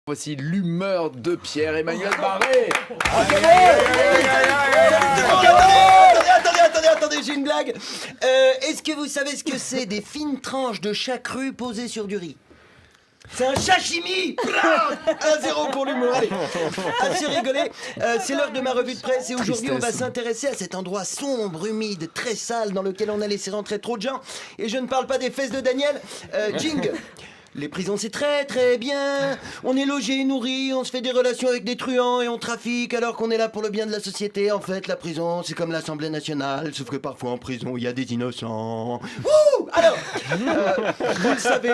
Voici l'humeur de Pierre-Emmanuel Barré. Attendez, j'ai une blague. Est-ce que vous savez ce que c'est des fines tranches de chat cru posées sur du riz? C'est un sashimi. 1-0 pour l'humour. Allez, assez rigolé. C'est l'heure de ma revue de presse et aujourd'hui on va s'intéresser à cet endroit sombre, humide, très sale dans lequel on a laissé rentrer trop de gens. Et je ne parle pas des fesses de Daniel. Jing. Les prisons c'est très très bien, on est logé, nourri, on se fait des relations avec des truands et on trafique alors qu'on est là pour le bien de la société. En fait la prison c'est comme l'Assemblée nationale, sauf que parfois en prison il y a des innocents. Wouh. Alors, vous le savez,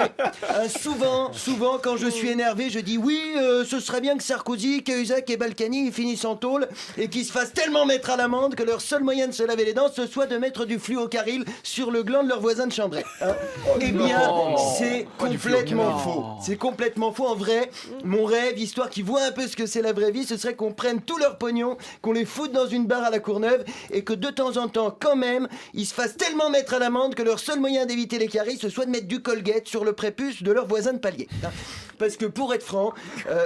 souvent quand je suis énervé je dis oui, ce serait bien que Sarkozy, Cahuzac et Balkany ils finissent en tôle et qu'ils se fassent tellement mettre à l'amende que leur seul moyen de se laver les dents ce soit de mettre du fluocaril sur le gland de leur voisin de chambrée. Eh bien c'est complètement faux. C'est complètement faux. En vrai, mon rêve, histoire qu'ils voient un peu ce que c'est la vraie vie, ce serait qu'on prenne tout leur pognon, qu'on les foute dans une barre à la Courneuve et que de temps en temps, quand même, ils se fassent tellement mettre à l'amende que leur seul moyen d'éviter les caries, ce soit de mettre du Colgate sur le prépuce de leur voisin de palier. Parce que pour être franc,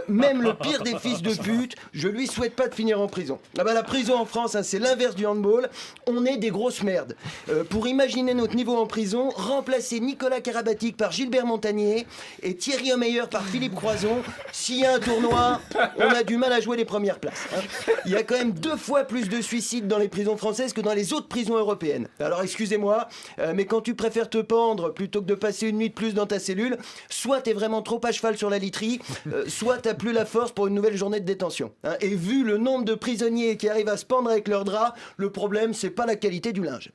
même le pire des fils de pute, je lui souhaite pas de finir en prison. La prison en France, c'est l'inverse du handball. On est des grosses merdes. Pour imaginer notre niveau en prison, remplacer Nicolas Karabatic par Gilbert Montagnier et Thierry Omeyer par Philippe Croison. S'il y a un tournoi, on a du mal à jouer les premières places. Il y a quand même 2 fois plus de suicides dans les prisons françaises que dans les autres prisons européennes. Alors excusez-moi, mais quand tu préfères te pendre plutôt que de passer une nuit de plus dans ta cellule, soit t'es vraiment trop à cheval sur la literie, soit t'as plus la force pour une nouvelle journée de détention. Et vu le nombre de prisonniers qui arrivent à se pendre avec leurs draps, le problème c'est pas la qualité du linge.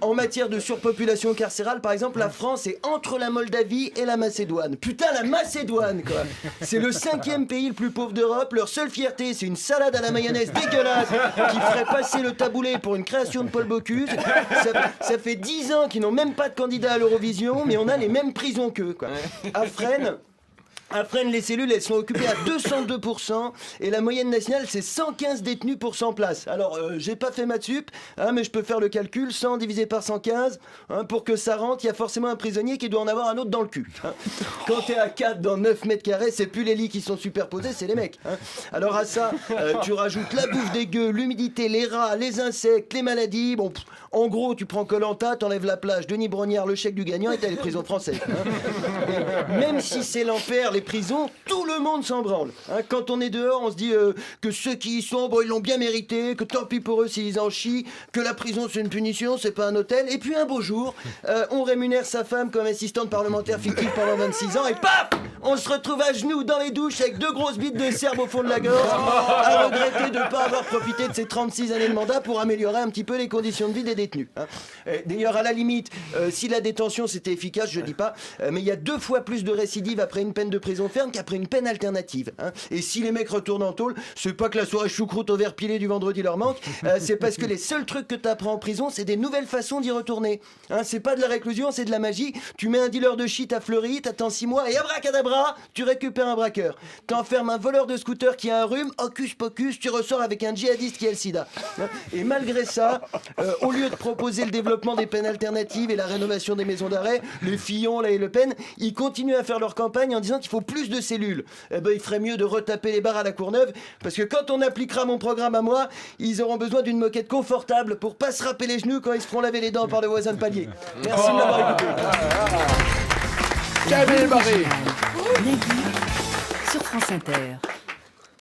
En matière de surpopulation carcérale, par exemple, la France est entre la Moldavie et la Macédoine. Putain, la Macédoine, quoi. C'est le 5e pays le plus pauvre d'Europe. Leur seule fierté, c'est une salade à la mayonnaise dégueulasse qui ferait passer le taboulet pour une création de Paul Bocuse. Ça fait 10 ans qu'ils n'ont même pas de candidat à l'Eurovision, mais on a les mêmes prisons qu'eux, quoi. À Fresnes, les cellules, elles sont occupées à 202% et la moyenne nationale, c'est 115 détenus pour 100 places. Alors, j'ai pas fait maths sup, mais je peux faire le calcul. 100 divisé par 115, pour que ça rentre, il y a forcément un prisonnier qui doit en avoir un autre dans le cul. Quand t'es à 4 dans 9 mètres carrés, c'est plus les lits qui sont superposés, c'est les mecs. Alors à ça, tu rajoutes la bouffe dégueu, l'humidité, les rats, les insectes, les maladies. Bon, en gros, tu prends Koh-Lanta, t'enlèves la plage, Denis Brognard, le chèque du gagnant et t'as les prisons françaises. Et même si c'est l'enfer, les prisons, tout le monde s'en branle. Quand on est dehors, on se dit que ceux qui y sont, bon, ils l'ont bien mérité, que tant pis pour eux s'ils en chient, que la prison c'est une punition, c'est pas un hôtel. Et puis un beau jour, on rémunère sa femme comme assistante parlementaire fictive pendant 26 ans et paf, on se retrouve à genoux dans les douches avec 2 grosses bites de Serbe au fond de la gorge, à regretter de ne pas avoir profité de ces 36 années de mandat pour améliorer un petit peu les conditions de vie des détenus. D'ailleurs, à la limite, si la détention c'était efficace, je dis pas, mais il y a 2 fois plus de récidives après une peine de prison ferme qu'après une peine alternative. Et si les mecs retournent en tôle, c'est pas que la soirée choucroute au verre pilé du vendredi leur manque, c'est parce que les seuls trucs que t'apprends en prison, c'est des nouvelles façons d'y retourner. C'est pas de la réclusion, c'est de la magie. Tu mets un dealer de shit à Fleury, t'attends 6 mois et abracadabra, tu récupères un braqueur. T'enfermes un voleur de scooter qui a un rhume, hocus pocus, tu ressors avec un djihadiste qui a le sida. Et malgré ça, au lieu de proposer le développement des peines alternatives et la rénovation des maisons d'arrêt, les Fillon là, et Le Pen, ils continuent à faire leur campagne en disant qu'il faut plus de cellules. Il ferait mieux de retaper les bars à la Courneuve, parce que quand on appliquera mon programme à moi, ils auront besoin d'une moquette confortable pour pas se râper les genoux quand ils se feront laver les dents par le voisin de palier. Merci de m'avoir écouté. Pierre-Emmanuel Barré. Nagui sur France Inter.